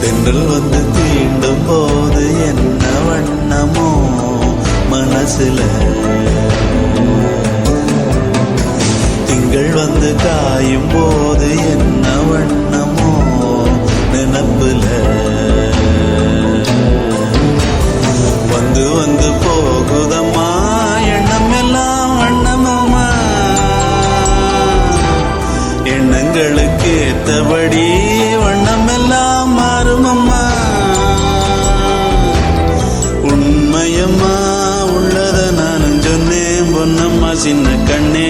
தென்றல் வந்து தீண்டும் போது என்ன வண்ணமோ மனசுல, திங்கள் வந்து காயும் போது என்ன வண்ணமோ நினப்புல, வந்து வந்து போகுதம்மா எண்ணம் எல்லாம் வண்ணமம்மா, எண்ணங்களுக்கு ஏத்தபடி வண்ணம் எல்லாம் மாறுமம்மா. உண்மையம்மா உள்ளத நானும் சொன்னேன் பொன்னம்மா சின்ன கண்ணே.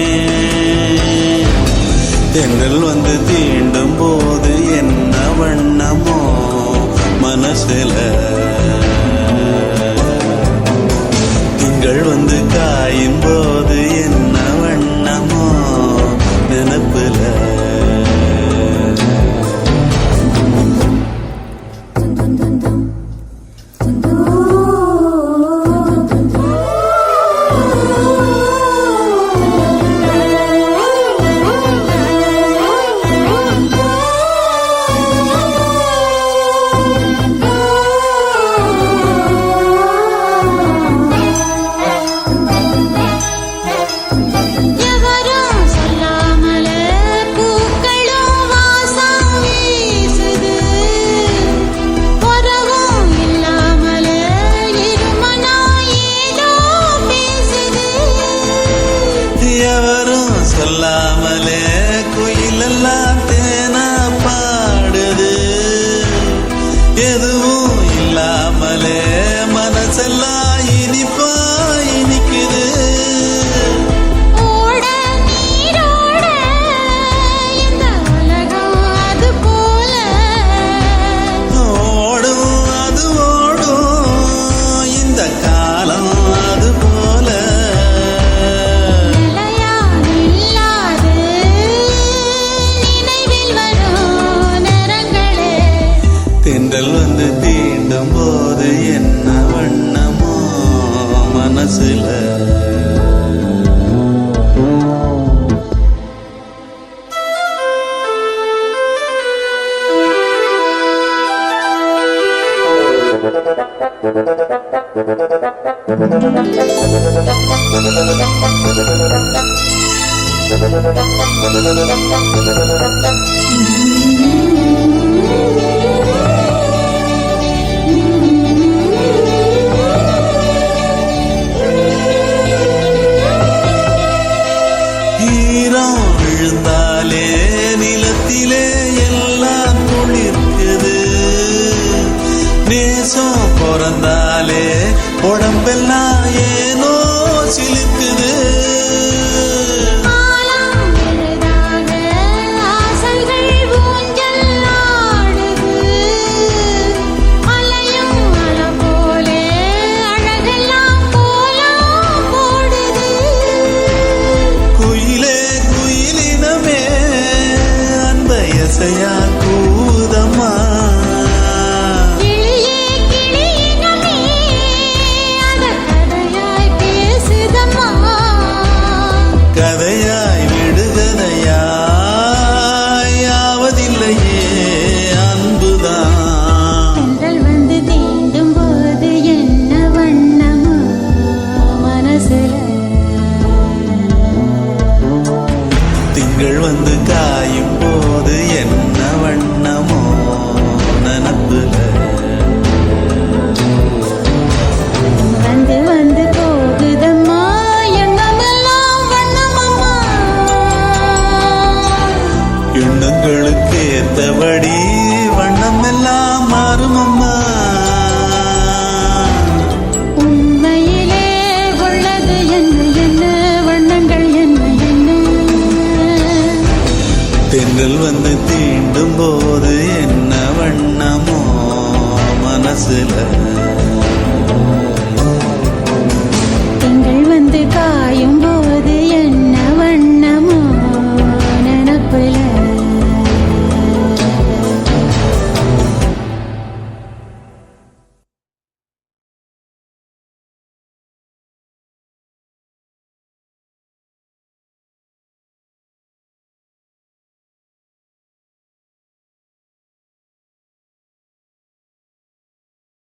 தென்றல் வந்து தீண்டும் போது என்ன வண்ணமோ மனசுல, திங்கள் வந்து காயும் போது என்ன வண்ணமோ நினப்புல. சொல்லாமலே குயிலெல்லாம் தேனா பாடுது, எதுவும் இல்லாமலே மனசெல்லாம் இனிப்பா இனிக்குது. ஓடும் அது ஓடும் இந்த காலம் அது போல, தென்றல் வந்து தீண்டும் போது என்ன வண்ணமோ மனசுல. ஈரம் விழுந்தாலே நிலத்திலே எல்லாம் குளிர்க்குது, நேசம் பிறந்தாலே உடம்பெல்லாம் ஏனோ சிலுக்குது. கூதம்மா மனசுல